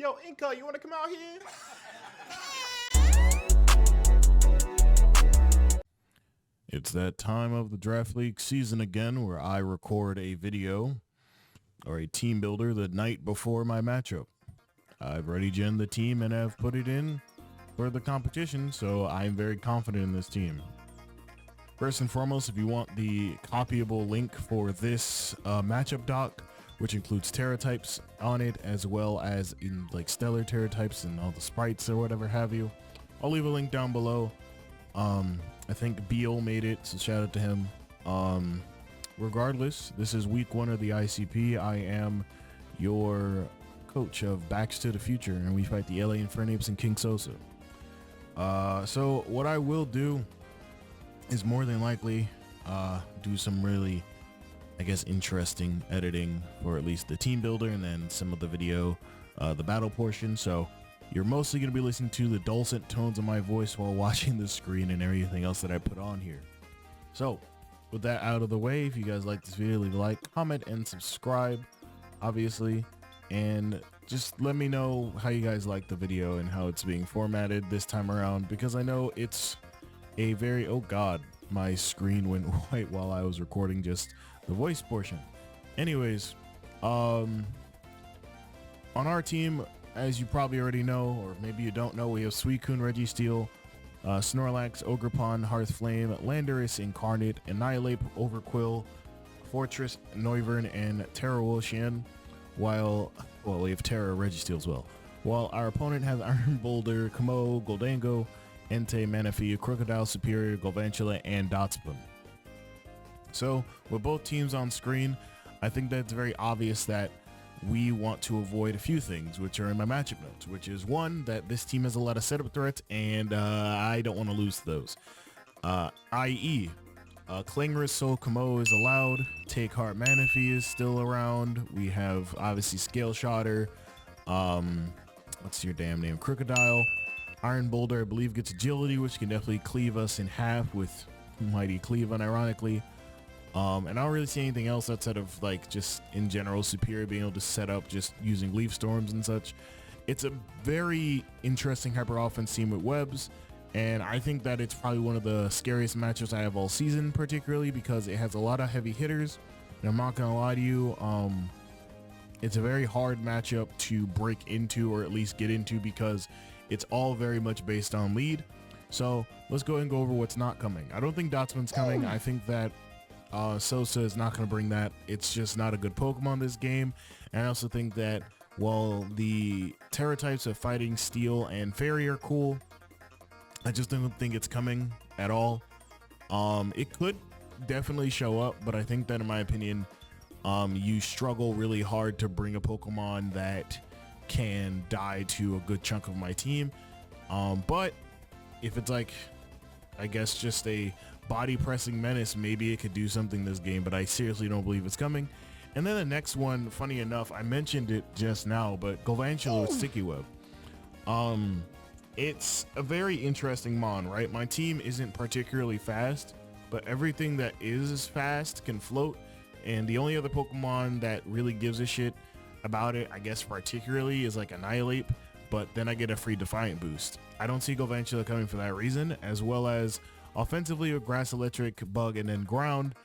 Yo, Incog, you want to come out here? It's that time of the Draft League season again where I record a video or a team builder the night before my matchup. I've already gen the team and have put it in for the competition, so I'm very confident in this team. First and foremost, if you want the copyable link for this matchup doc, which includes Terra types on it, as well as in like stellar Terra types and all the sprites or whatever have you, I'll leave a link down below. I think Beal made it, so shout out to him. Regardless, this is week 1 of the ICP. I am your coach of Bax To The Future, and we fight the LA Infernapes and King Sosa. So what I will do is more than likely do some really, I guess, interesting editing for at least the team builder and then some of the video, the battle portion. So you're mostly going to be listening to the dulcet tones of my voice while watching the screen and everything else that I put on here. So with that out of the way, if you guys like this video, leave a like, comment, and subscribe, obviously. And just let me know how you guys like the video and how it's being formatted this time around, because I know it's a very, oh god, my screen went white while I was recording just the voice portion. Anyways, on our team, as you probably already know, or maybe you don't know, we have Suicune, Registeel, Snorlax, Ogerpon, Hearthflame, Landorus, Incarnate, Annihilate, Overquill, Fortress, Noivern, and Terra Wolcian, while we have Terra Registeel as well. While our opponent has Iron Boulder, Kamo, Goldango, Entei, Manaphy, Crocodile Superior, Galvantula, and Dotspun. So with both teams on screen, I think that it's very obvious that we want to avoid a few things, which are in my matchup notes, which is one, that this team has a lot of setup threats, and I don't want to lose those. I.e., Klingris Soul Kamo is allowed, Take Heart Manaphy is still around, we have obviously Scale Shotter, what's your damn name, Crocodile, Iron Boulder I believe gets agility, which can definitely cleave us in half with Mighty Cleave unironically. And I don't really see anything else outside of like just in general superior being able to set up just using Leaf Storms and such. It's a very interesting hyper offense team with webs, and I think that it's probably one of the scariest matchups I have all season, particularly because it has a lot of heavy hitters. And I'm not gonna lie to you, it's a very hard matchup to break into, or at least get into, because it's all very much based on lead. So let's go ahead and go over what's not coming. I don't think Dotspin's coming. I think that Sosa is not going to bring that. It's just not a good Pokemon this game. And I also think that while the Terra types of Fighting, Steel, and Fairy are cool, I just don't think it's coming at all. It could definitely show up, but I think that in my opinion, you struggle really hard to bring a Pokemon that can die to a good chunk of my team. But if it's like, I guess just a body pressing menace, maybe it could do something this game, but I seriously don't believe it's coming. And then the next one, funny enough, I mentioned it just now, but Galvantula with Sticky Web. It's a very interesting mon, right? My team isn't particularly fast, but everything that is fast can float, and the only other Pokemon that really gives a shit about it, I guess particularly, is like Annihilate, but then I get a free Defiant boost. I don't see Galvantula coming for that reason, as well as offensively with Grass, Electric, Bug, and then Ground.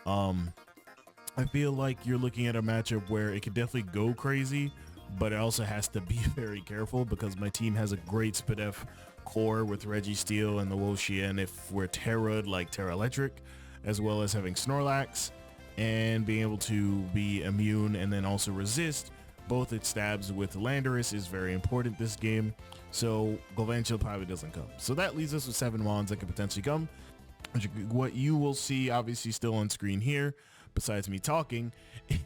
I feel like you're looking at a matchup where it could definitely go crazy, but it also has to be very careful because my team has a great Spadef core with Registeel and the Wolcian if we're Terra, like Terra Electric, as well as having Snorlax and being able to be immune and then also resist both its stabs with Landorus is very important this game. So Galvantula probably doesn't come. So that leaves us with 7 Mons that could potentially come. What you will see obviously still on screen here, besides me talking,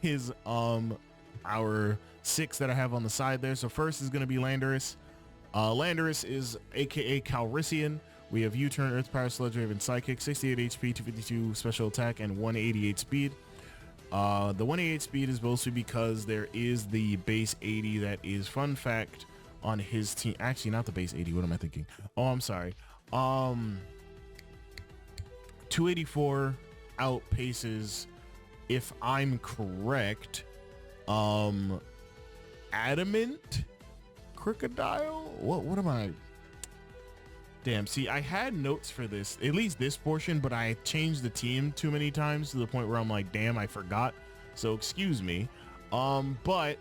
is our 6 that I have on the side there. So first is going to be Landorus. Landorus is aka Calrissian. We have U-Turn, Earth Power, Sludge Wave, and Psychic, 68 HP, 252 special attack, and 188 speed. The 188 speed is mostly because there is the base 80 that is, fun fact, on his team. Actually, not the base 80. What am I thinking? Oh, I'm sorry. 284 outpaces, if I'm correct, Adamant, Crocodile? What am I? Damn, see, I had notes for this, at least this portion, but I changed the team too many times to the point where I'm like, damn, I forgot. So excuse me. But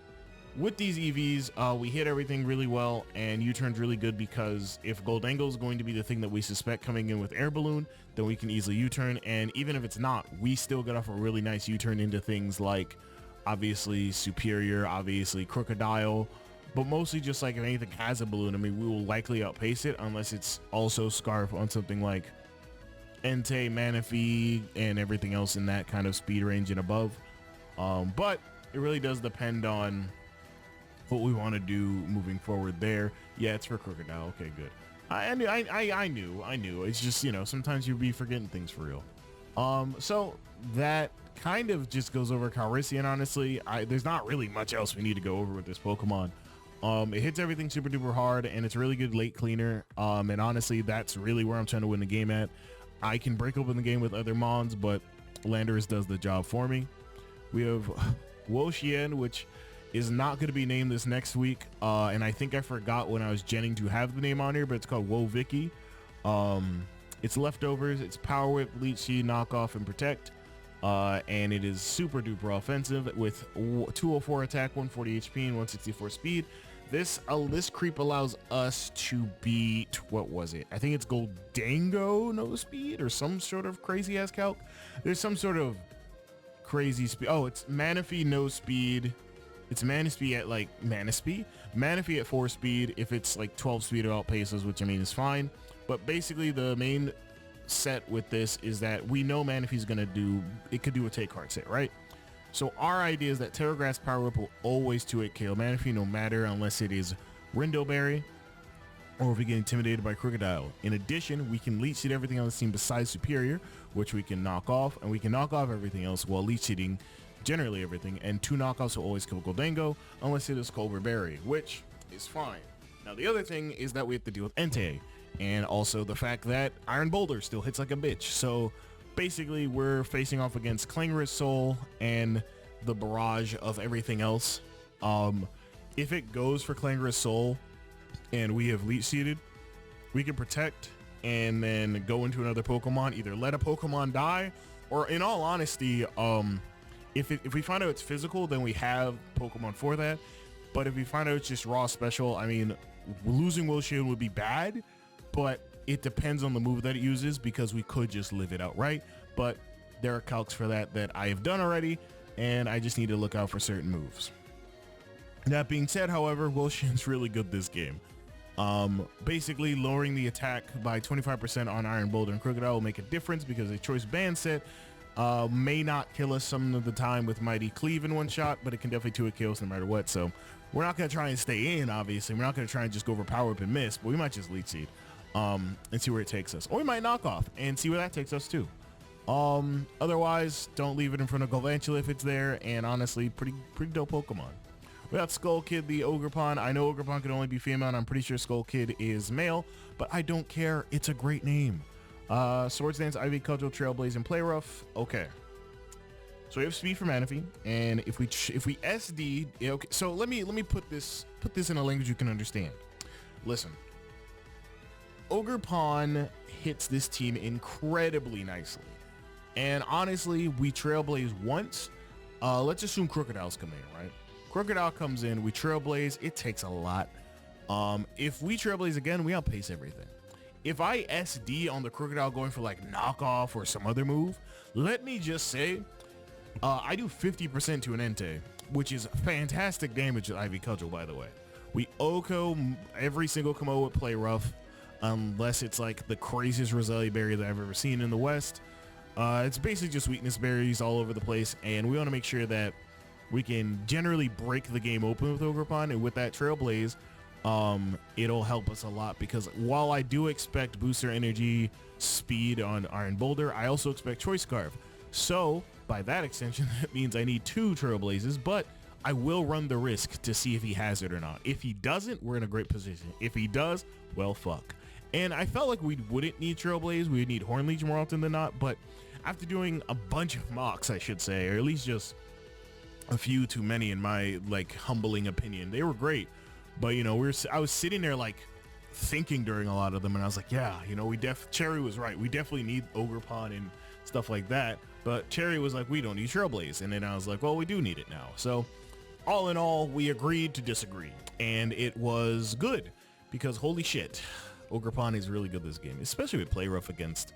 with these EVs, we hit everything really well, and U-turn's really good because if Gholdengo is going to be the thing that we suspect coming in with Air Balloon, then we can easily U-turn. And even if it's not, we still get off a really nice U-turn into things like, obviously, Superior, obviously, Crocodile, but mostly just like if anything has a balloon, I mean, we will likely outpace it unless it's also Scarf on something like Entei, Manaphy, and everything else in that kind of speed range and above. But it really does depend on what we want to do moving forward there. Yeah, it's for Crocodile. Okay, good. I knew. It's just, you know, sometimes you'll be forgetting things for real. So that kind of just goes over Calrissian, honestly. There's not really much else we need to go over with this Pokemon. It hits everything super duper hard, and it's a really good late cleaner. And honestly, that's really where I'm trying to win the game at. I can break open the game with other Mons, but Landorus does the job for me. We have Wo-Chien, which is not going to be named this next week. And I think I forgot when I was genning to have the name on here, but it's called Wo-Vicky. It's leftovers. It's Power Whip, Leech Seed, Knockoff, and Protect. And it is super duper offensive with 204 attack, 140 HP, and 164 speed. This creep allows us to beat, what was it? I think it's Gholdengo no speed or some sort of crazy ass calc. There's some sort of crazy speed. Oh, it's Manaphy no speed. It's Manaphy at like Manaphy at 4 speed. If it's like 12 speed, it outpaces, which I mean is fine. But basically the main set with this is that we know Manaphy's gonna do, it could do a take heart set, right? So our idea is that Terra Grass Power Whip will always 2-hit KO Manaphy, no matter unless it is Rindoberry or if we get intimidated by Crocodile. In addition, we can leech seed everything on the team besides Superior, which we can knock off, and we can knock off everything else while leech seeding generally everything, and 2 knockouts will always kill Gholdengo unless it is Colbur Berry, which is fine. Now the other thing is that we have to deal with Entei, and also the fact that Iron Boulder still hits like a bitch. So basically we're facing off against Clangorous Soul and the barrage of everything else. If it goes for Clangorous Soul and we have leech seeded, we can protect and then go into another Pokemon, either let a Pokemon die, or in all honesty, if we find out it's physical, then we have Pokemon for that. But if we find out it's just raw special, I mean, losing Wo-Chien would be bad, but it depends on the move that it uses, because we could just live it outright. But there are calcs for that I have done already, and I just need to look out for certain moves. That being said, however, Wo-Chien's really good this game. Basically lowering the attack by 25% on Iron Boulder and Crocodile will make a difference, because a choice band set may not kill us some of the time with Mighty Cleave in one shot, but it can definitely 2-hit kill us no matter what. So we're not going to try and stay in, obviously. We're not going to try and just go over Power Whip and miss, but we might just leech seed and see where it takes us. Or we might knock off and see where that takes us too. Otherwise, don't leave it in front of Galvantula if it's there, and honestly, pretty dope Pokemon. We got Skull Kid, the Ogerpon. I know Ogerpon can only be female, and I'm pretty sure Skull Kid is male, but I don't care. It's a great name. Swords Dance, Ivy, Cudgel, Trailblaze, and Play Rough. Okay. So we have speed for Manaphy, and if we SD, okay. So let me put this in a language you can understand. Listen, Ogerpon hits this team incredibly nicely, and honestly, we Trailblaze once. Let's assume Crocodile's come in, right? Crocodile comes in, we Trailblaze. It takes a lot. If we Trailblaze again, we outpace everything. If I SD on the Crocodile going for like knockoff or some other move, let me just say, I do 50% to an Entei, which is fantastic damage to Ivy Cudgel, by the way. We Oko every single Komodo with Play Rough, unless it's like the craziest Roselia berry that I've ever seen in the West. It's basically just weakness berries all over the place, and we want to make sure that we can generally break the game open with Ogerpon, and with that Trailblaze, it'll help us a lot, because while I do expect booster energy speed on Iron Boulder, I also expect Choice Scarf. So by that extension, that means I need 2 Trailblazes, but I will run the risk to see if he has it or not. If he doesn't, we're in a great position. If he does, well, fuck. And I felt like we wouldn't need Trailblaze. We would need Hornleech more often than not, but after doing a bunch of mocks, I should say, or at least just a few too many in my like humbling opinion, they were great. But you know, I was sitting there like thinking during a lot of them, and I was like, yeah, you know, Cherry was right. We definitely need Ogerpon and stuff like that. But Cherry was like, we don't need Trailblaze. And then I was like, well, we do need it now. So all in all, we agreed to disagree, and it was good because holy shit, Ogerpon is really good this game, especially with play rough against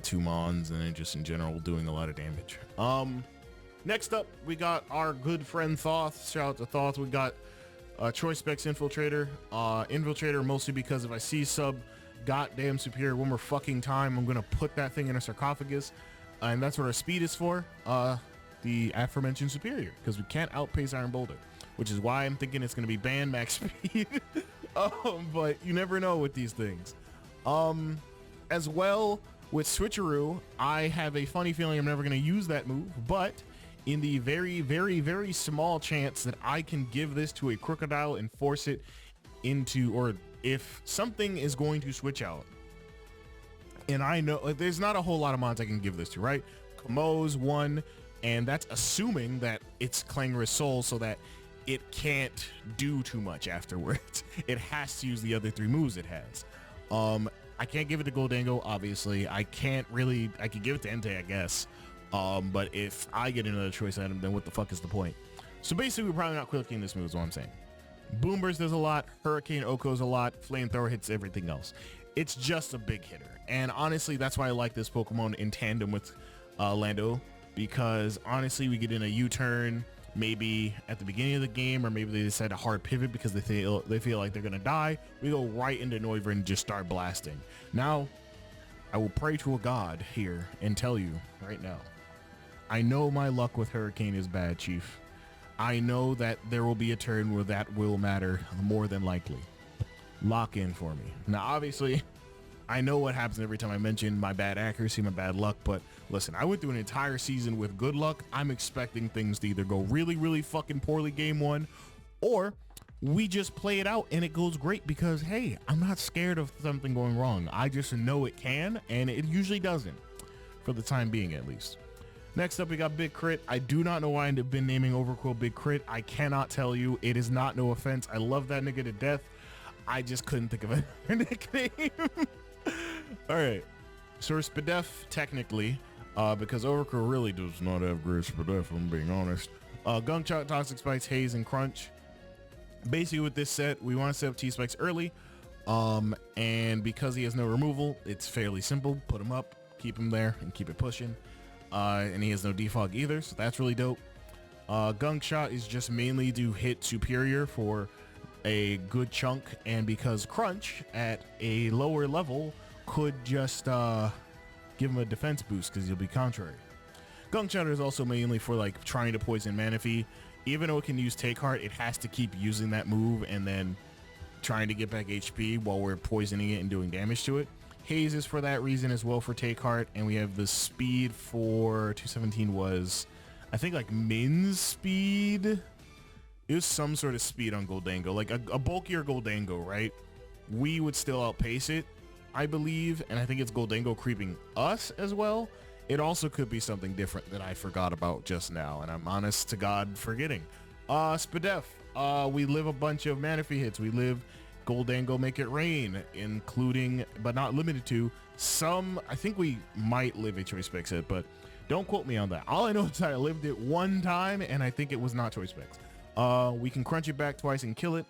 two Mons and then just in general doing a lot of damage. Next up, we got our good friend Thoth. Shout out to Thoth. We got Choice Specs Infiltrator. Infiltrator mostly because if I see sub goddamn superior one more fucking time, I'm gonna put that thing in a sarcophagus, and that's what our speed is for. The aforementioned superior, because we can't outpace Iron Boulder, which is why I'm thinking it's gonna be banned max speed. But you never know with these things. As well with Switcheroo, I have a funny feeling I'm never gonna use that move, but in the very, very, very small chance that I can give this to a Crocodile and force it into, or if something is going to switch out, and I know there's not a whole lot of mons I can give this to, right? Kamo's one, and that's assuming that it's Clangorous Soul so that it can't do too much afterwards. It has to use the other 3 moves it has. I can't give it to Goldango, obviously. I can give it to Entei, I guess. But if I get another choice item, then what the fuck is the point? So basically, we're probably not clicking this move is what I'm saying. Boomburst does a lot, Hurricane Oko's a lot, Flamethrower hits everything else. It's just a big hitter. And honestly, that's why I like this Pokemon in tandem with Lando, because honestly, we get in a U-turn, maybe at the beginning of the game, or maybe they decide to hard pivot because they feel like they're gonna die. We go right into Noivern and just start blasting. Now, I will pray to a god here and tell you right now, I know my luck with Hurricane is bad, Chief. I know that there will be a turn where that will matter more than likely. Lock in for me. Now, obviously, I know what happens every time I mention my bad accuracy, my bad luck, but listen, I went through an entire season with good luck. I'm expecting things to either go really, really fucking poorly game 1, or we just play it out and it goes great because, hey, I'm not scared of something going wrong. I just know it can, and it usually doesn't, for the time being at least. Next up, we got Big Crit. I do not know why I've been naming Overquill Big Crit. I cannot tell you. It is not no offense. I love that nigga to death. I just couldn't think of another nickname. All right. So Spadef, technically, because Overquill really does not have great Spadef, if I'm being honest. Gunk Shot, Toxic Spikes, Haze, and Crunch. Basically, with this set, we want to set up T-Spikes early. And because he has no removal, it's fairly simple. Put him up, keep him there, and keep it pushing. And he has no defog either, so that's really dope. Gunk Shot is just mainly to hit superior for a good chunk, and because Crunch at a lower level could just give him a defense boost because he'll be contrary. Gunk Shot is also mainly for like trying to poison Manaphy. Even though it can use Take Heart, it has to keep using that move and then trying to get back HP while we're poisoning it and doing damage to it. Haze is for that reason as well, for Take Heart, and we have the speed for 217 was, I think, like Min's speed. It was some sort of speed on Goldango, like a bulkier Goldango, right? We would still outpace it, I believe, and I think it's Goldango creeping us as well. It also could be something different that I forgot about just now, and I'm honest to God forgetting. Spadef, we live a bunch of Manaphy hits. We live Goldango Make It Rain, including, but not limited to, some, I think we might live a Choice Specs hit, but don't quote me on that. All I know is I lived it one time, and I think it was not Choice Specs. We can crunch it back twice and kill it.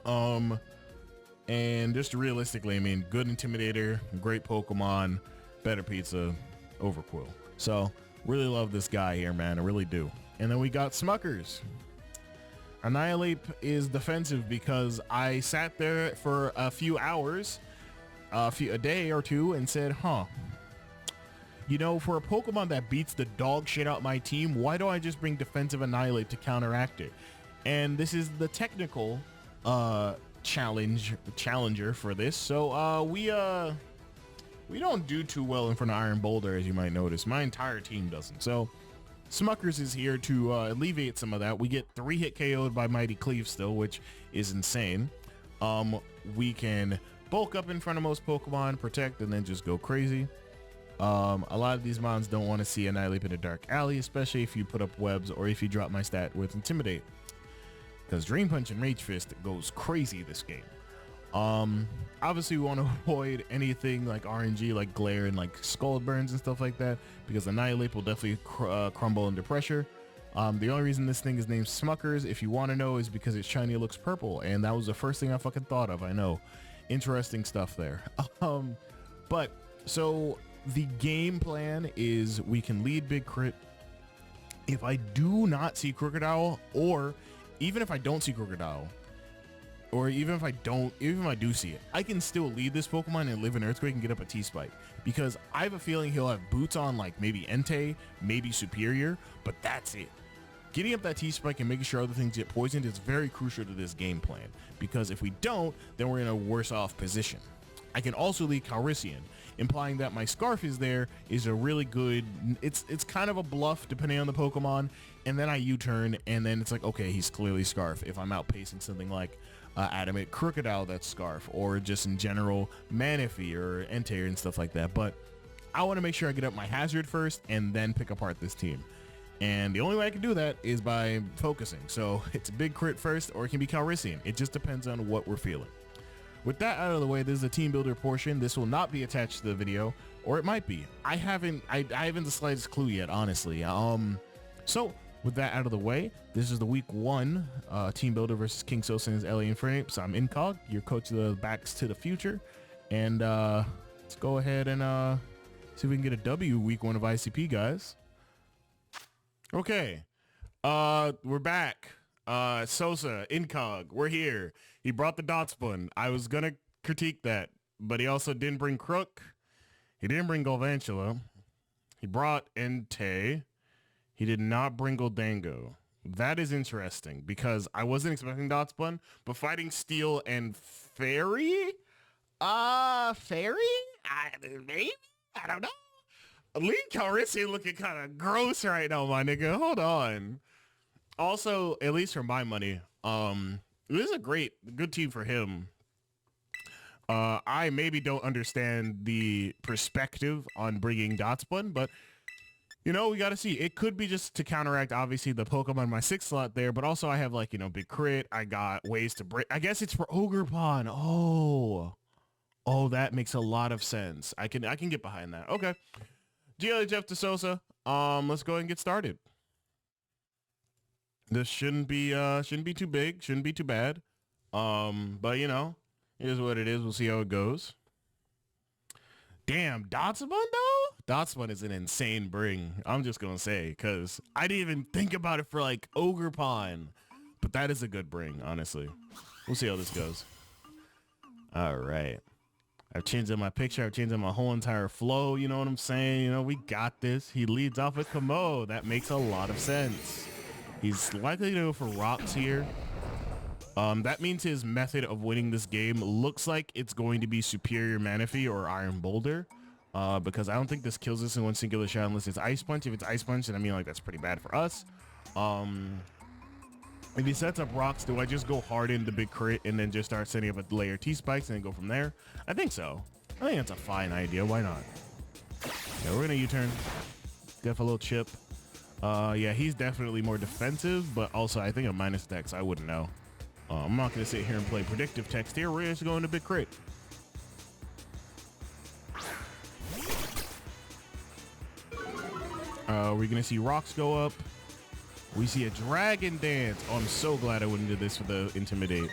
And just realistically, I mean, good Intimidator, great Pokemon, better pizza, Overquill. So, really love this guy here, man. I really do. And then we got Smuckers. Annihilate is defensive because I sat there for a few hours, a day or two, and said, you know, for a Pokemon that beats the dog shit out my team, why don't I just bring defensive Annihilate to counteract it? And this is the technical challenger for this. So we don't do too well in front of Iron Boulder, as you might notice. My entire team doesn't. So Smuckers is here to alleviate some of that. We get 3-hit KO'd by Mighty Cleave still, which is insane. We can bulk up in front of most Pokemon, protect, and then just go crazy. A lot of these mons don't want to see Annihilate in a dark alley, especially if you put up webs or if you drop my stat with Intimidate. because Drain Punch and Rage Fist goes crazy this game. Obviously we want to avoid anything like RNG, like Glare and like Skull Burns and stuff like that, because Annihilate will definitely crumble under pressure. The only reason this thing is named Smuckers, if you want to know, is because its shiny looks purple, and that was the first thing I fucking thought of. I know, interesting stuff there. But so the game plan is we can lead Big Crit. If I do not see Crocodile, or even if I don't see Crocodile, or even if I do see it, I can still lead this Pokemon and live in Earthquake and get up a T-Spike, because I have a feeling he'll have boots on, like maybe Entei, maybe Superior, but that's it. Getting up that T-Spike and making sure other things get poisoned is very crucial to this game plan, because if we don't, then we're in a worse off position. I can also lead Calrissian, implying that my Scarf is there is a really good, it's kind of a bluff depending on the Pokemon, and then I U-turn, and then it's like, okay, he's clearly Scarf. If I'm outpacing something like Adamant Crocodile, that's Scarf, or just in general Manaphy or Entei and stuff like that. But I want to make sure I get up my Hazard first and then pick apart this team. And the only way I can do that is by focusing. So it's a Big Crit first, or it can be Calrissian. It just depends on what we're feeling. With that out of the way, this is the team builder portion. This will not be attached to the video, or it might be. I haven't the slightest clue yet, honestly. So with that out of the way, this is the week 1 team builder versus King Sosa and his LA Infernapes. I'm Incog, your coach of the Bax To The Future, and let's go ahead and see if we can get a W week 1 of ICP, guys. Okay, we're back. Sosa, Incog, we're here. He brought the dot spun. I was gonna critique that, but he also didn't bring Crook. He didn't bring Galvantula. He brought Entei. He did not bring Goldango. That is interesting, because I wasn't expecting dot spun, but fighting Steel and Fairy? Fairy? Maybe? I don't know. Lead Calrissian looking kind of gross right now, my nigga. Hold on. Also, at least for my money, this is a good team for him. I maybe don't understand the perspective on bringing Dotspun, but you know, we got to see. It could be just to counteract, obviously, the Pokemon in my 6th slot there, but also I have, like, you know, Big Crit. I got ways to break. I guess it's for Ogerpon. Oh, that makes a lot of sense. I can get behind that. Okay. GLHF to Sosa. Let's go ahead and get started. This shouldn't be too big, shouldn't be too bad. But you know, it is what it is. We'll see how it goes. Damn, Dotspun though? Dotspun is an insane bring. I'm just gonna say, because I didn't even think about it for like Ogerpon. But that is a good bring, honestly. We'll see how this goes. Alright. I've changed up my picture, I've changed up my whole entire flow, you know what I'm saying? You know, we got this. He leads off with Kamo. That makes a lot of sense. He's likely to go for rocks here. That means his method of winning this game looks like it's going to be Superior Manaphy or Iron Boulder, because I don't think this kills us in one singular shot unless it's Ice Punch. If it's Ice Punch, then I mean, like, that's pretty bad for us. If he sets up rocks, do I just go hard into Big Crit and then just start setting up a layer T-Spikes and then go from there? I think so. I think that's a fine idea. Why not? Yeah, we're gonna U-turn. Get a little chip. Yeah, he's definitely more defensive, but also I think a minus dex, I wouldn't know. I'm not going to sit here and play predictive text here. We're just going to Big Crit. We're going to see rocks go up. We see a Dragon Dance. Oh, I'm so glad I wouldn't do this for the Intimidate.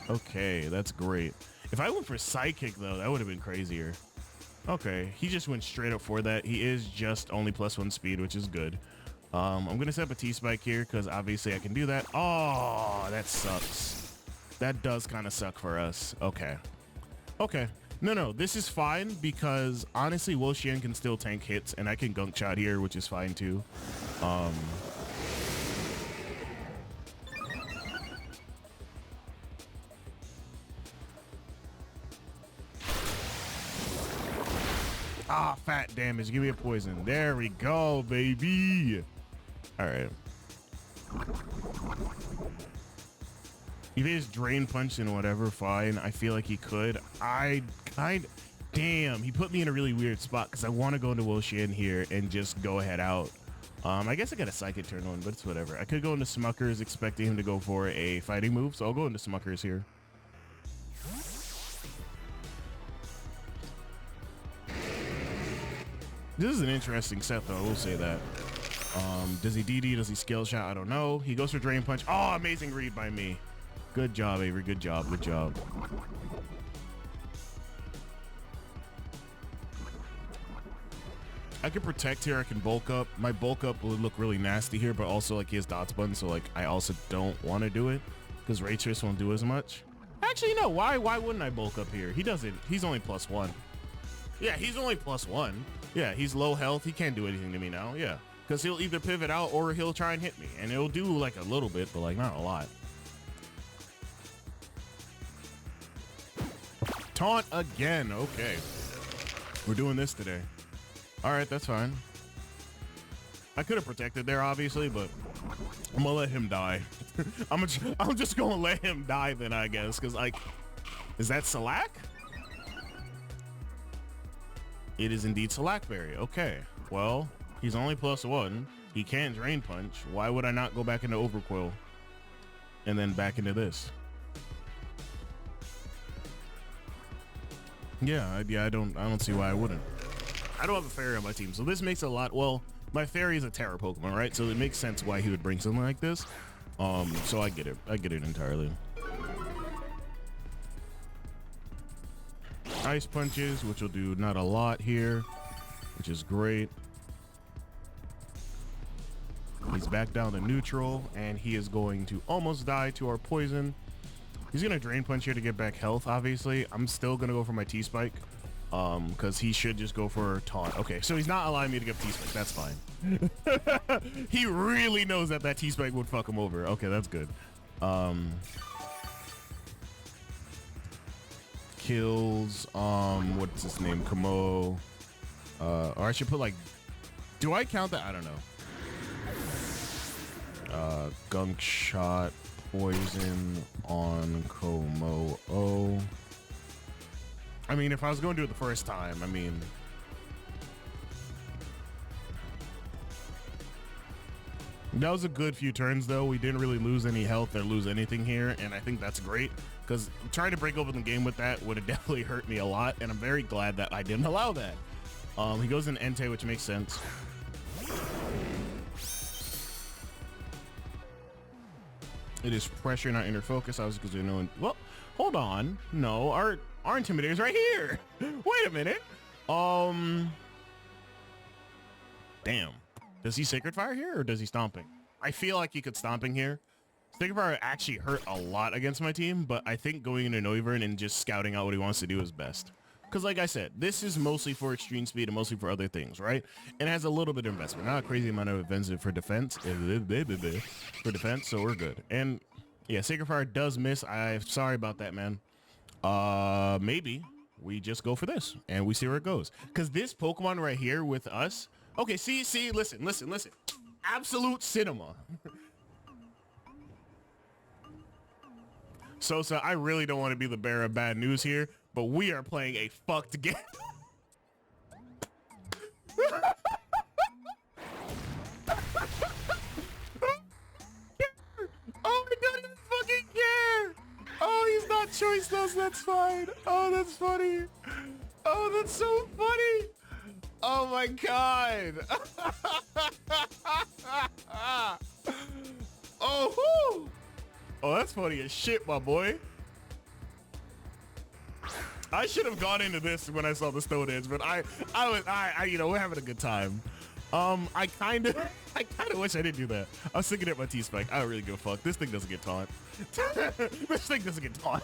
Okay, that's great. If I went for Psychic, though, that would have been crazier. Okay, he just went straight up for that. He is just only +1 speed, which is good. I'm going to set up a T-Spike here because obviously I can do that. Oh, that sucks. That does kind of suck for us. Okay. Okay. No, this is fine because honestly, Wo-Chien can still tank hits and I can Gunk Shot here, which is fine too. Fat damage. Give me a poison. There we go, baby. All right. If he just Drain Punch and whatever, fine. I feel like he could. Damn, he put me in a really weird spot because I want to go into Wo-Chien here and just go ahead out. I guess I got a Psychic turn on, but it's whatever. I could go into Smuckers expecting him to go for a fighting move, so I'll go into Smuckers here. This is an interesting set, though. I will say that. Does he DD? Does he Scale Shot? I don't know. He goes for Drain Punch. Oh, amazing read by me. Good job, Avery. Good job. Good job. I can protect here. I can bulk up. My bulk up would look really nasty here, but also like he has dots button, so like I also don't want to do it because Ray Trace won't do as much. Actually, no. Why wouldn't I bulk up here? He doesn't. He's only +1. Yeah, he's only +1. Yeah, he's low health. He can't do anything to me now. Yeah, because he'll either pivot out or he'll try and hit me, and it'll do like a little bit, but like not a lot. Taunt again. Okay, we're doing this today. All right, that's fine. I could have protected there, obviously, but I'm gonna let him die. I'm just gonna let him die then, I guess, because like, is that Salac? It is indeed Salacberry. Okay, well, he's only +1. He can't Drain Punch. Why would I not go back into Overquill and then back into this? Yeah, I don't see why I wouldn't. I don't have a fairy on my team, so this makes a lot. Well, my fairy is a Terra Pokemon, right? So it makes sense why he would bring something like this. So I get it. I get it entirely. Ice Punches, which will do not a lot here, which is great. He's back down to neutral, and he is going to almost die to our poison. He's gonna Drain Punch here to get back health, obviously. I'm still gonna go for my T-Spike. Because he should just go for Taunt. Okay, so he's not allowing me to get T-Spike. That's fine. He really knows that T-Spike would fuck him over. Okay, that's good. Kills, what's his name? Kamo. Or I should put like, do I count that? I don't know. Gunk Shot, Poison on Komo. I mean, if I was going to do it the first time, I mean, that was a good few turns, though. We didn't really lose any health or lose anything here, and I think that's great, because trying to break open the game with that would have definitely hurt me a lot, and I'm very glad that I didn't allow that. He goes in Entei, which makes sense. It is pressure, not inner focus. I was because we know. Well, hold on. No, our Intimidator's right here. Wait a minute. Damn. Does he Sacred Fire here or does he Stomping? I feel like he could Stomping here. Sacred Fire actually hurt a lot against my team, but I think going into Noivern and just scouting out what he wants to do is best. Because like I said, this is mostly for extreme speed and mostly for other things, right? And it has a little bit of investment. Not a crazy amount of investment for defense. For defense, so we're good. And yeah, Sacred Fire does miss. I'm sorry about that, man. Maybe we just go for this and we see where it goes. Because this Pokemon right here with us. Okay, see, listen. Absolute cinema. Sosa, I really don't want to be the bearer of bad news here, but we are playing a fucked game. Oh my god, he doesn't fucking care. Oh, he's not choice those, that's fine. Oh, that's funny. Oh, that's so funny. Oh my god. Oh, whoo. Oh, that's funny as shit, my boy. I should have gone into this when I saw the Stone Edge, but I you know, we're having a good time. I kind of wish I didn't do that. I was thinking at my T-Spike. I don't really give a fuck. This thing doesn't get taunt. This thing doesn't get taunt.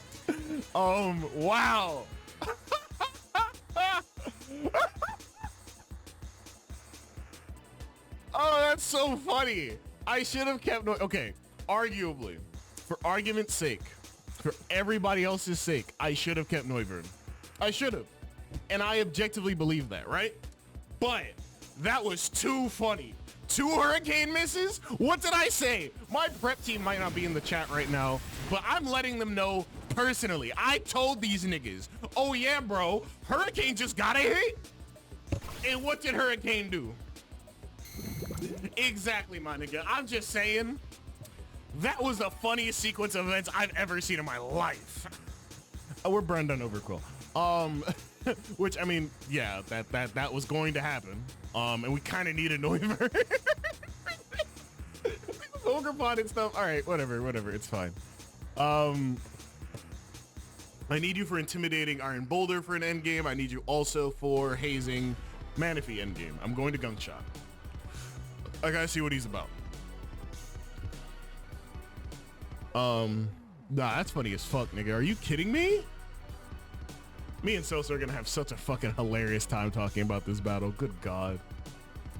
Wow. Oh, that's so funny. I should have kept okay, arguably. For argument's sake, for everybody else's sake, I should have kept Noivern. I should have. And I objectively believe that, right? But that was too funny. 2 Hurricane misses? What did I say? My prep team might not be in the chat right now, but I'm letting them know personally. I told these niggas, oh yeah, bro, Hurricane just got a hit. And what did Hurricane do? Exactly, my nigga. I'm just saying, that was the funniest sequence of events I've ever seen in my life. Oh, we're burned on Overquill. Which, I mean, yeah, that was going to happen. And we kind of need a Noiver. Ogre and stuff. All right, whatever. It's fine. I need you for intimidating Iron Boulder for an endgame. I need you also for hazing Manaphy endgame. I'm going to Gunk Shot. I gotta see what he's about. Nah, that's funny as fuck, nigga. Are you kidding me? Me and Sosa are gonna have such a fucking hilarious time talking about this battle. Good God.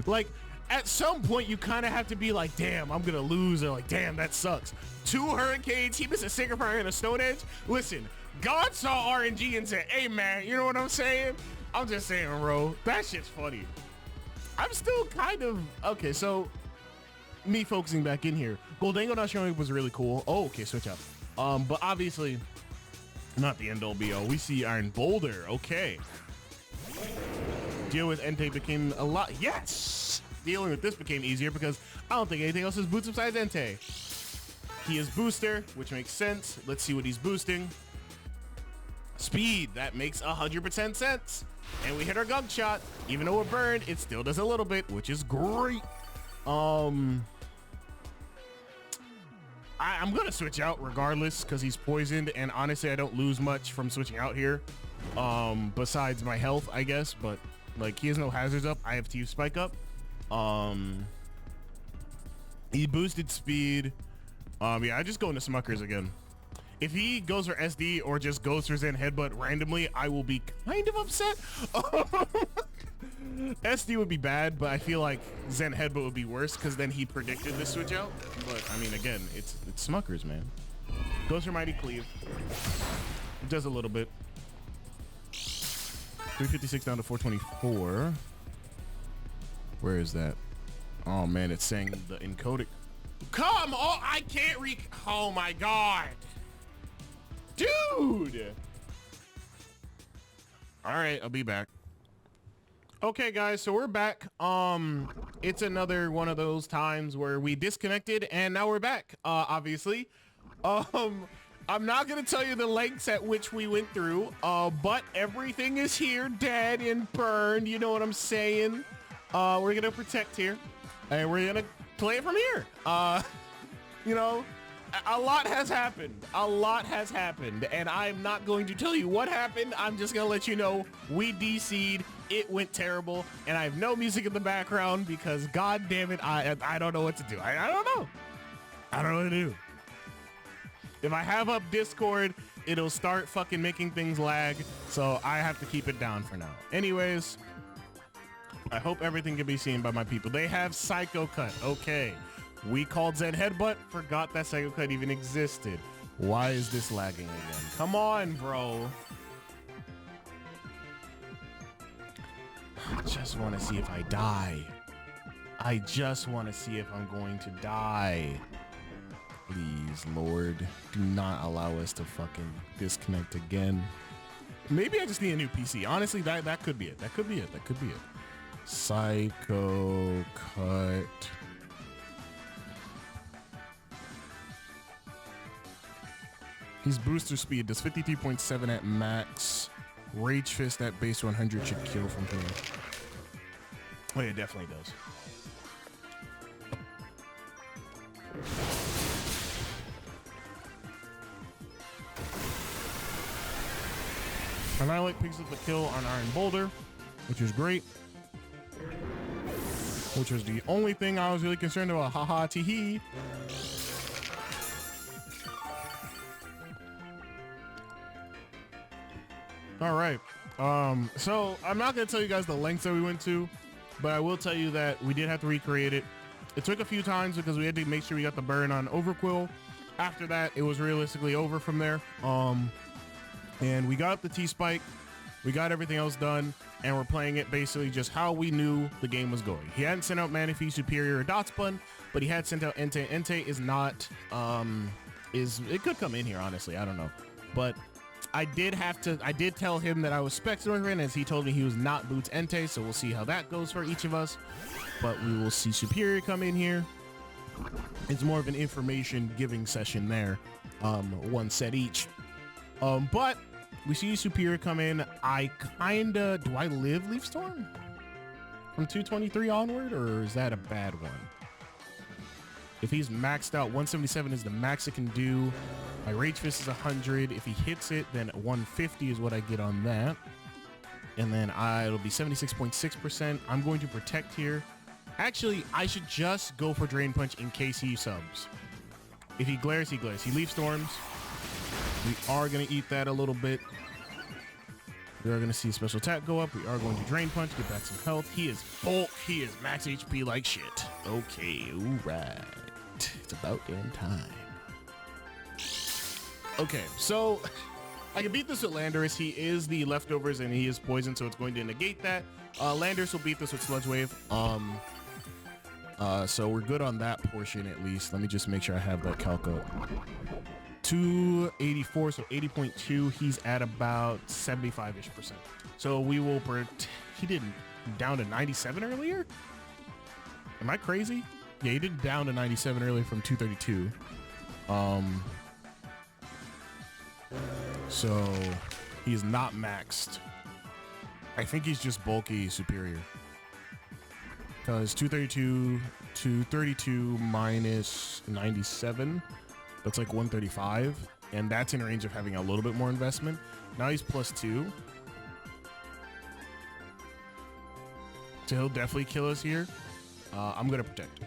Like, at some point, you kind of have to be like, damn, I'm gonna lose, or like, damn, that sucks. 2 Hurricanes, he missed a Sacred Fire and a Stone Edge. Listen, God saw RNG and said, hey, man, you know what I'm saying? I'm just saying, bro, that shit's funny. I'm still kind of, okay, so me focusing back in here. Goldango not showing was really cool. Oh, okay, switch up. But obviously, not the end-all be-all. We see Iron Boulder, okay. Deal with Entei became a lot, yes! Dealing with this became easier because I don't think anything else is boots besides Entei. He is booster, which makes sense. Let's see what he's boosting. Speed, that makes 100% sense. And we hit our Gunk Shot. Even though we're burned, it still does a little bit, which is great. I'm gonna switch out regardless because he's poisoned, and honestly I don't lose much from switching out here. Besides my health, I guess, but like he has no hazards up. I have to use Spike up. He boosted speed. Yeah, I just go into Smuckers again. If he goes for SD or just goes for Zen Headbutt randomly, I will be kind of upset. SD would be bad, but I feel like Zen Headbutt would be worse because then he predicted this switch out. But I mean, again, it's Smuckers, man. Goes for Mighty Cleave. It does a little bit. 356 down to 424. Where is that? Oh man, it's saying the encoding. Come on, I can't oh my God. Dude. All right, I'll be back. Okay, guys, so we're back. It's another one of those times where we disconnected and now we're back, obviously. I'm not gonna tell you the lengths at which we went through, but everything is here, dead and burned, you know what I'm saying? We're gonna protect here and we're gonna play it from here. You know, a lot has happened. And I'm not going to tell you what happened. I'm just gonna let you know we DC'd. It went terrible, and I have no music in the background because God damn it, I don't know what to do. I don't know. I don't know what to do. If I have up Discord, it'll start fucking making things lag, so I have to keep it down for now. Anyways, I hope everything can be seen by my people. They have Psycho Cut. Okay. We called Zen Headbutt, forgot that Psycho Cut even existed. Why is this lagging again? Come on, bro. I just want to see if I die. I just want to see if I'm going to die. Please, Lord, do not allow us to fucking disconnect again. Maybe I just need a new PC. Honestly, that could be it. That could be it. Psycho Cut. His booster speed does 53.7 at max. Rage Fist at base 100 should kill from here. Oh, yeah, it definitely does. Annihilate picks up the kill on Iron Boulder, which is great. Which was the only thing I was really concerned about. Haha, tee-hee. All right. So I'm not going to tell you guys the lengths that we went to, but I will tell you that we did have to recreate it. It took a few times because we had to make sure we got the burn on Overquill. After that, it was realistically over from there. And we got up the T-Spike. We got everything else done, and we're playing it basically just how we knew the game was going. He hadn't sent out Manaphy, Superior, or Dotspun, but he had sent out Entei. Entei is not, it could come in here, honestly. I don't know. But I did tell him that I was Specs Northern, as he told me he was not Boots Entei, so we'll see how that goes for each of us. But we will see Superior come in here. It's more of an information giving session there. One set each. But we see Superior come in. I kinda, do I live Leaf Storm from 223 onward, or is that a bad one? If he's maxed out, 177 is the max it can do. My Rage Fist is 100. If he hits it, then 150 is what I get on that. And then it'll be 76.6%. I'm going to protect here. Actually, I should just go for Drain Punch in case he subs. If he glares, he glares. He Leaf Storms. We are going to eat that a little bit. We are going to see a special attack go up. We are going to Drain Punch, get back some health. He is bulk. He is max HP like shit. Okay, all right. It's about damn time. Okay, so I can beat this with Landorus. He is the leftovers and he is poison, so it's going to negate that. Landorus will beat this with Sludge Wave. So we're good on that portion at least. Let me just make sure I have that calc up. 284, so 80.2. He's at about 75-ish%. So we will he did down to 97 earlier? Am I crazy? Yeah, he did down to 97 earlier from 232. So he's not maxed. I think he's just bulky superior. Because 232 minus 97, that's like 135. And that's in range of having a little bit more investment. Now he's +2. So he'll definitely kill us here. I'm going to protect.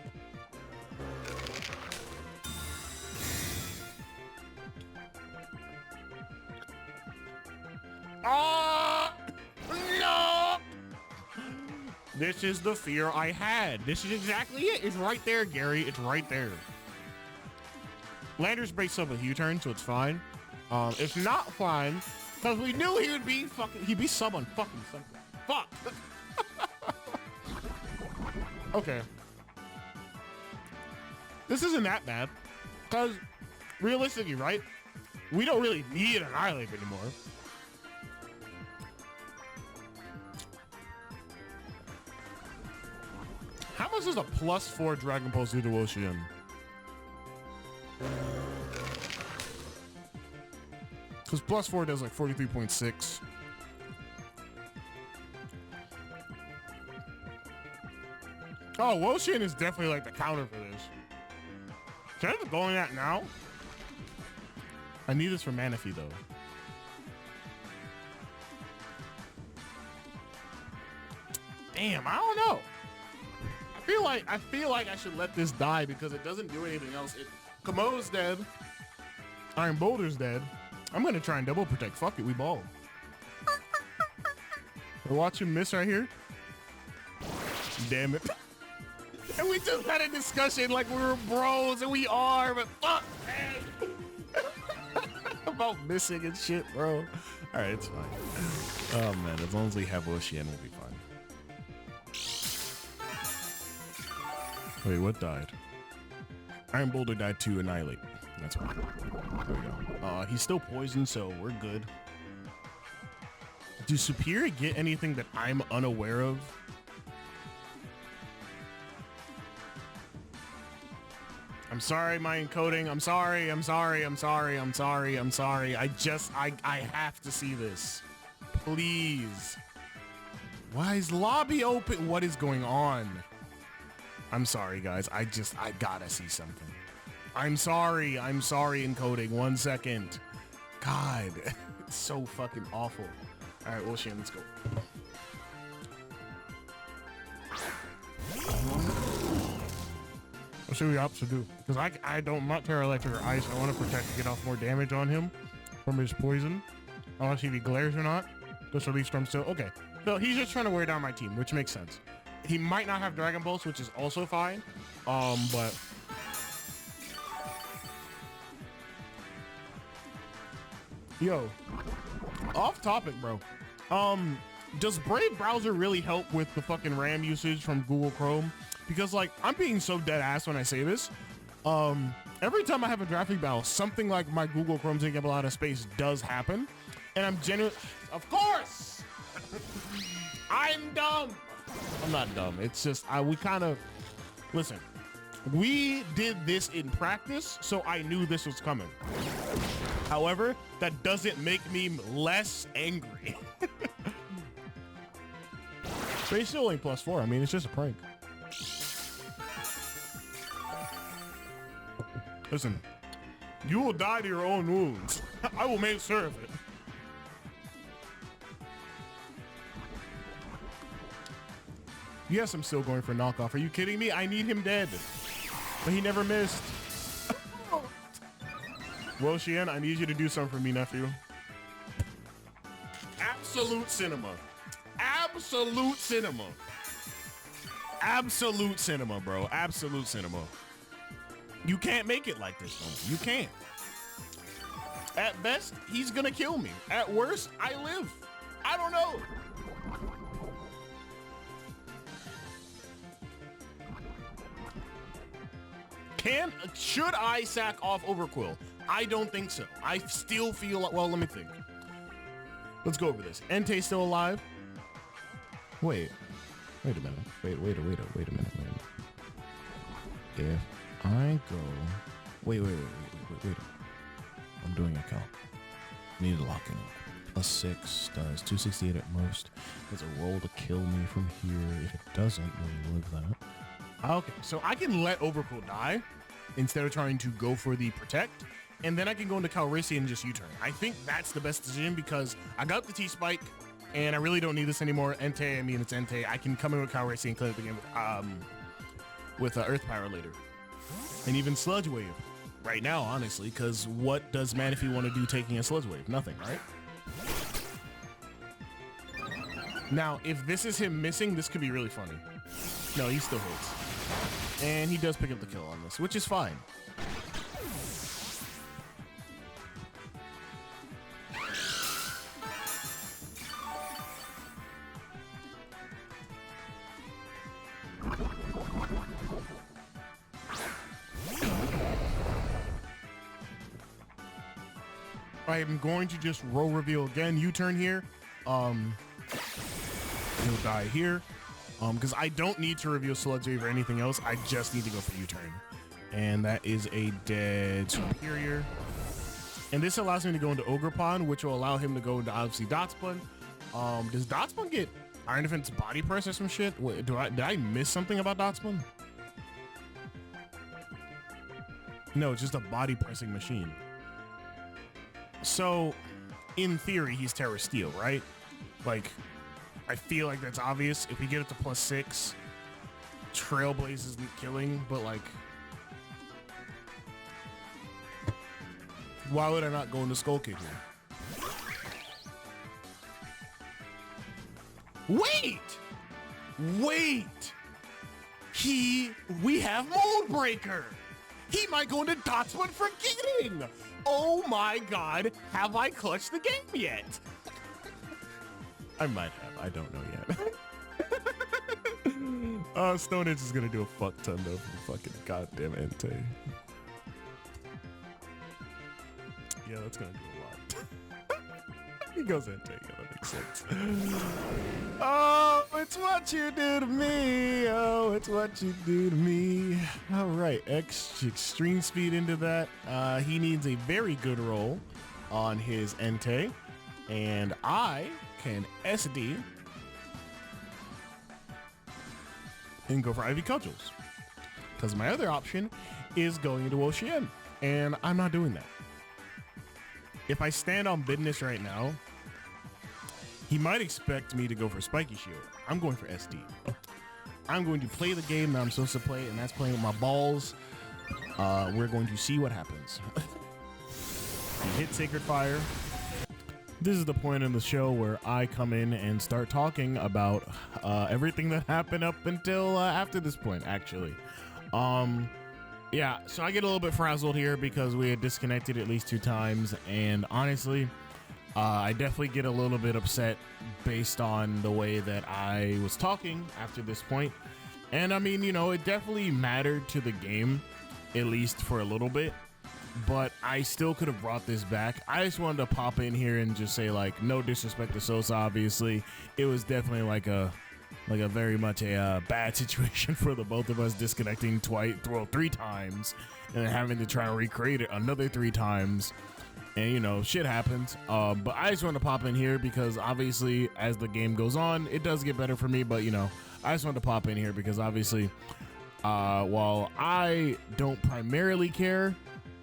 No! This is the fear I had. This is exactly it. It's right there, Gary. It's right there. Landers breaks up a U-turn, so it's fine. It's not fine because we knew he would be he'd be sub on fucking something. Fuck. Okay. This isn't that bad because realistically, right? We don't really need an Annihilate anymore. How much is a +4 Dragon Pulse due to Ocean? Because +4 does like 43.6. Oh, Woshin is definitely like the counter for this. Can I end up going that now? I need this for Manaphy though. Damn, I don't know. I feel like I should let this die because it doesn't do anything else. Komodo's dead. Iron Boulder's dead. I'm gonna try and double protect. Fuck it, we ball. Watch him miss right here. Damn it. And we just had a discussion like we were bros, and we are, but fuck, man. About missing and shit, bro. All right, it's fine. Oh man, as long as we have Ocean, we'll be fine. Wait, what died? Iron Boulder died to Annihilate. That's fine. There we go. He's still poisoned, so we're good. Do Superior get anything that I'm unaware of? I'm sorry, my encoding. I'm sorry. I have to see this. Please. Why is lobby open? What is going on? I'm sorry, guys. I gotta see something. I'm sorry, encoding. 1 second. God, it's so fucking awful. All right, well, Shan, let's go. Let's see what the opposite do. Because I'm not Terra Electric or Ice. I want to protect to get off more damage on him from his poison. I want to see if he glares or not. Just release Storm still. Okay. So he's just trying to wear down my team, which makes sense. He might not have Dragon Pulse, which is also fine. But yo, off topic, bro. Does Brave Browser really help with the fucking RAM usage from Google Chrome? Because like, I'm being so dead ass when I say this. Every time I have a graphic battle, something like my Google Chrome taking up a lot of space does happen. And I'm genuine. Of course. I'm dumb. I'm not dumb. It's just we kind of listen. We did this in practice, so I knew this was coming. However, that doesn't make me less angry. But he's still only +4. I mean, it's just a prank. Listen, you will die to your own wounds. I will make sure of it. Yes, I'm still going for knockoff. Are you kidding me? I need him dead. But he never missed. Well, Shien, I need you to do something for me, nephew. Absolute cinema. Absolute cinema. Absolute cinema, bro. Absolute cinema. You can't make it like this, though. You can't. At best, he's gonna kill me. At worst, I live. I don't know. Should I sack off Overquill? I don't think so. I still feel like, well, let me think. Let's go over this. Entei's still alive. Wait a minute. Wait a minute. If I go, wait. I'm doing a count. Need to lock in. +6 does 268 at most. Does a roll to kill me from here. If it doesn't, then live that. Okay, so I can let Overcool die instead of trying to go for the protect, and then I can go into Calrissian and just U-turn. I think that's the best decision because I got the T-Spike, and I really don't need this anymore. Entei, I mean, it's Entei. I can come in with Calrissian and clear the game with Earth Power later. And even Sludge Wave right now, honestly, because what does Manaphy want to do taking a Sludge Wave? Nothing, right? Now, if this is him missing, this could be really funny. No, he still hits. And he does pick up the kill on this, which is fine. I'm going to just roll reveal again. U-turn here. He'll die here. Because I don't need to reveal Sludge Wave or anything else. I just need to go for U-turn. And that is a dead Superior. And this allows me to go into Ogre Pond, which will allow him to go into, obviously, Dot Spun. Does Dot Spun get Iron Defense Body Press or some shit? Wait, did I miss something about Dot Spun? No, it's just a body pressing machine. So, in theory, he's Terra Steel, right? Like, I feel like that's obvious. If we get it to +6, Trailblaze isn't killing, but like, why would I not go into Skull Kid here? Wait! We have Mold Breaker! He might go into Dot Spun forgetting! Oh my god, have I clutched the game yet? I might have. I don't know yet. Stone Edge is gonna do a fuck ton though for the fucking goddamn Entei. Yeah, that's gonna do a lot. He goes Entei. Yeah, that makes sense. Oh, it's what you do to me. Oh, it's what you do to me. All right, extreme speed into that. He needs a very good roll on his Entei, and I can SD and go for Ivy Cudgels because my other option is going into Ocean, and I'm not doing that. If I stand on Business right now, he might expect me to go for Spiky Shield. I'm going for SD. I'm going to play the game that I'm supposed to play, and that's playing with my balls. We're going to see what happens. He hit Sacred Fire. This is the point in the show where I come in and start talking about everything that happened up until after this point, actually. Yeah, so I get a little bit frazzled here because we had disconnected at least 2 times, and honestly, I definitely get a little bit upset based on the way that I was talking after this point. And I mean, you know, it definitely mattered to the game, at least for a little bit, but I still could have brought this back. I just wanted to pop in here and just say, like, no disrespect to Sosa, obviously. It was definitely like a very much a bad situation for the both of us, disconnecting three times and then having to try and recreate it another 3 times. And, you know, shit happens. But I just wanted to pop in here because obviously as the game goes on, it does get better for me. But, you know, I just wanted to pop in here because obviously while I don't primarily care,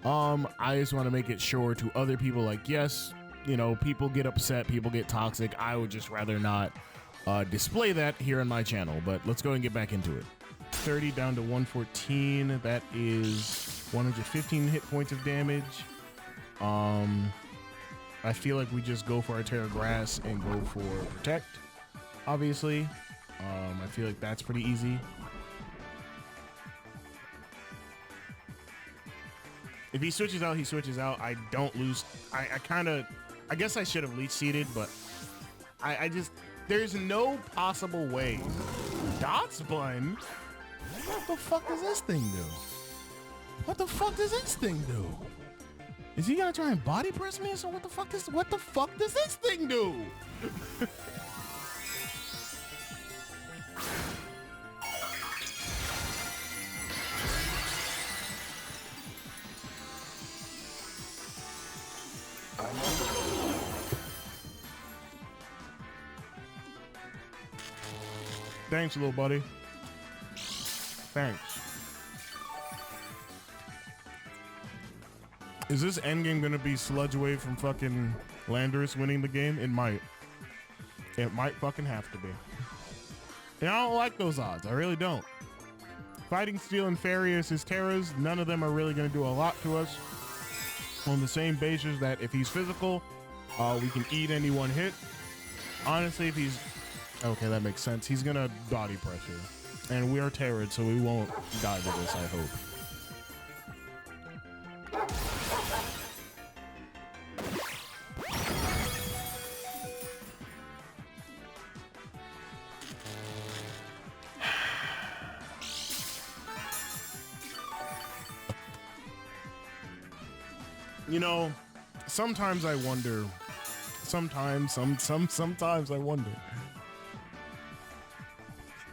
I just want to make it sure to other people, like, yes, you know, people get upset, people get toxic. I would just rather not display that here on my channel. But let's go and get back into it. 30 down to 114. That is 115 hit points of damage. I feel like we just go for our Terra Grass and go for Protect, obviously. I feel like that's pretty easy. If he switches out, he switches out. I don't lose. I guess I should have leech seeded, but I just, there's no possible way. Dots bun? What the fuck does this thing do? What the fuck does this thing do? Is he gonna try and body press me? So what the fuck does this thing do? Thanks, little buddy. Thanks. Is this endgame gonna be Sludge Wave from fucking Landorus winning the game? It might. It might fucking have to be. And I don't like those odds. I really don't. Fighting Steel and Farius is Terras. None of them are really gonna do a lot to us. On the same basis that if he's physical, we can eat any one hit. Honestly, if he's... Okay, that makes sense. He's gonna body pressure. And we are Terrad, so we won't die to this, I hope. You know, sometimes I wonder. Sometimes I wonder.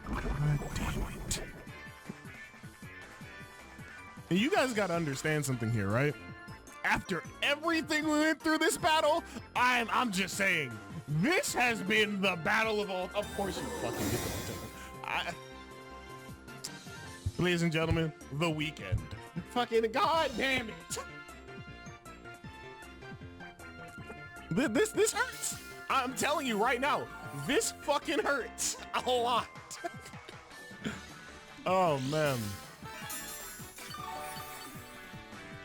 God damn it. And you guys gotta understand something here, right? After everything we went through this battle, I'm just saying, this has been the battle of all. Of course you fucking get the ladies and gentlemen, the weekend. Fucking god damn it. This hurts. I'm telling you right now, this fucking hurts a lot. Oh man.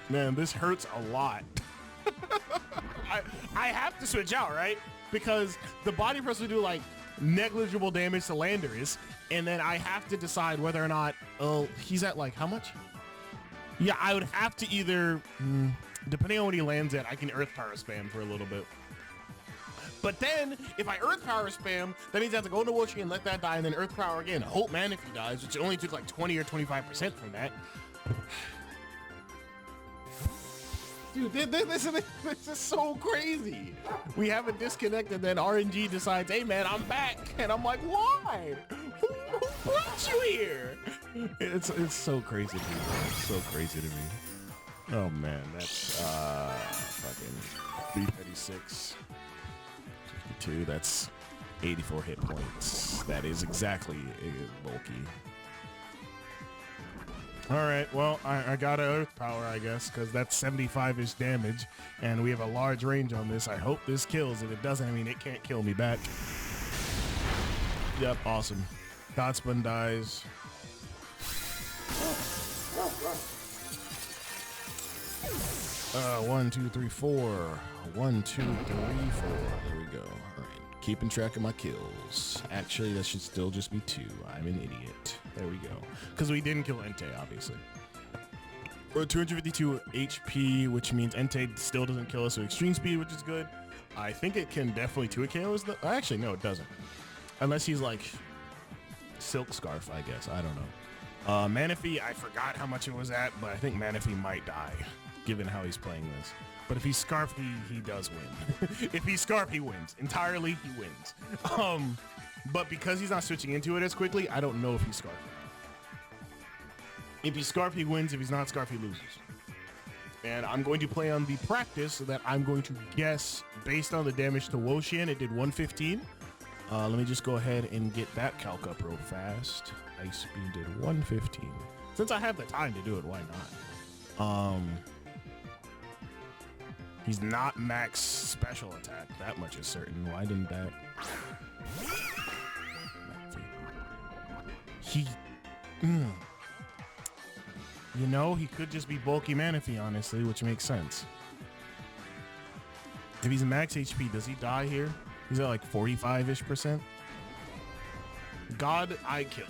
Man, this hurts a lot. I have to switch out, right? Because the body press will do like negligible damage to Landorus, and then I have to decide whether or not, oh, he's at like how much? Yeah, I would have to either, depending on what he lands at, I can Earth Power spam for a little bit. But then, if I Earth Power spam, that means I have to go into Wooshie and let that die, and then Earth Power again. Hope man if he dies, which only took like 20 or 25% from that. Dude, this is so crazy. We have a disconnect, and then RNG decides, hey man, I'm back. And I'm like, why? Who brought you here? It's so crazy to me. It's so crazy to me. Oh man, that's fucking 336. 52, that's 84 hit points. That is exactly bulky. All right, well, I got an Earth Power, I guess, because that's 75-ish damage, and we have a large range on this. I hope this kills. If it doesn't, I mean, it can't kill me back. Yep, awesome. Dotspun dies. 1, 2, 3, 4. 1, 2, 3, 4. There we go. All right, keeping track of my kills. Actually, that should still just be 2. I'm an idiot. There we go. Because we didn't kill Entei, obviously. We're 252 HP, which means Entei still doesn't kill us, so extreme speed, which is good. I think it can definitely 2-KO us. Actually, no, it doesn't. Unless he's like Silk Scarf, I guess. I don't know. Manaphy, I forgot how much it was at, but I think Manaphy might die. given how he's playing this. But if he's Scarf, he does win. If he's Scarf, he wins. Entirely, he wins. But because he's not switching into it as quickly, I don't know if he's Scarf. If he's Scarf, he wins. If he's not Scarf, he loses. And I'm going to play on the practice so that I'm going to guess based on the damage to Woshian. It did 115. Let me just go ahead and get that calc up real fast. Ice Speed did 115. Since I have the time to do it, why not? He's not max special attack. That much is certain. Why didn't that? He... You know, he could just be bulky Manaphy, honestly, which makes sense. If he's max HP, does he die here? He's at like 45-ish%. God, I kill.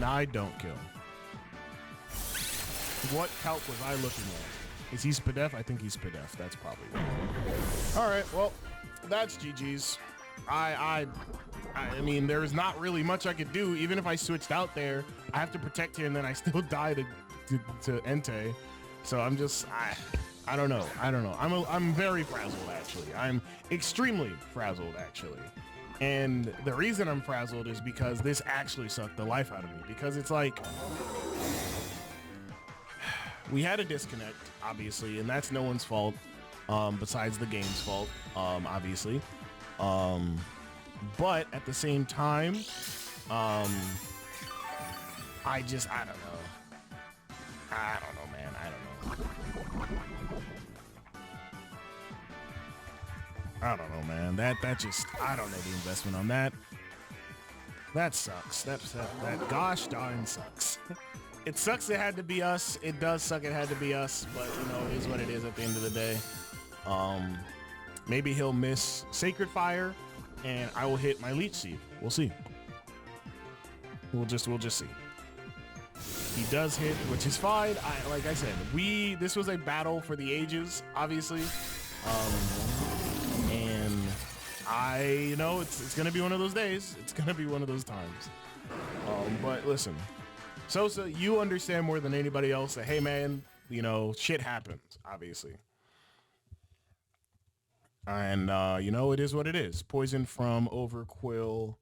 No, I don't kill. What calc was I looking at? Is he Spadef? I think he's Spadef. That's probably right. All right, well, that's GG's. I mean, there's not really much I could do. Even if I switched out there, I have to protect him, then I still die to Entei. So I'm just, I don't know. I'm very frazzled, actually. I'm extremely frazzled, actually. And the reason I'm frazzled is because this actually sucked the life out of me. Because it's like, we had a disconnect, obviously, and that's no one's fault, besides the game's fault, obviously. But at the same time, I don't know. I don't know, man. I don't know, man. That just, I don't know the investment on that. That sucks. That gosh darn sucks. It sucks it had to be us. It does suck it had to be us, but you know, it is what it is at the end of the day. Maybe he'll miss Sacred Fire and I will hit my Leech Seed. We'll see. We'll just see. He does hit, which is fine. Like I said, this was a battle for the ages, obviously. And you know, it's gonna be one of those days. It's gonna be one of those times. But listen, Sosa, you understand more than anybody else that, hey man, you know, shit happens, obviously. And, you know, it is what it is. Poison from Overquill,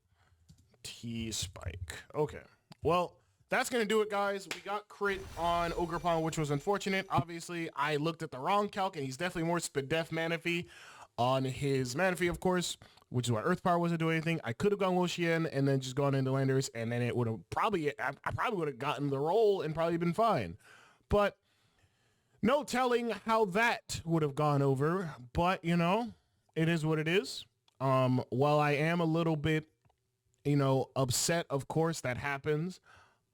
T-Spike. Okay. Well, that's going to do it, guys. We got crit on Ogerpon, which was unfortunate. Obviously, I looked at the wrong calc, and he's definitely more Spadef Manaphy on his Manaphy, of course, which is why Earth Power wasn't doing anything. I could have gone Woshian and then just gone into Landers, and then it would have I probably would have gotten the roll and probably been fine. But no telling how that would have gone over, but, you know, it is what it is. While I am a little bit, you know, upset, of course, that happens,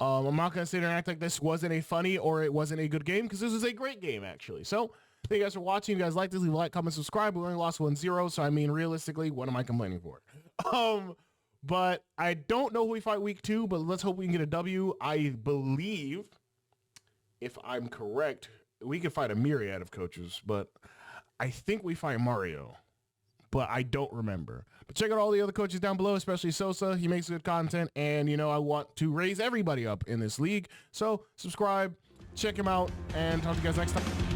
I'm not going to sit there and act like this wasn't a funny or it wasn't a good game, because this was a great game, actually. So, thank you guys for watching. If you guys like this, leave a like, comment, subscribe. We only lost 1-0, so I mean, realistically, what am I complaining for? But I don't know who we fight week 2, but let's hope we can get a W. I believe, if I'm correct, we can fight a myriad of coaches, but I think we fight Mario, but I don't remember. But check out all the other coaches down below, especially Sosa. He makes good content, and, you know, I want to raise everybody up in this league. So subscribe, check him out, and talk to you guys next time.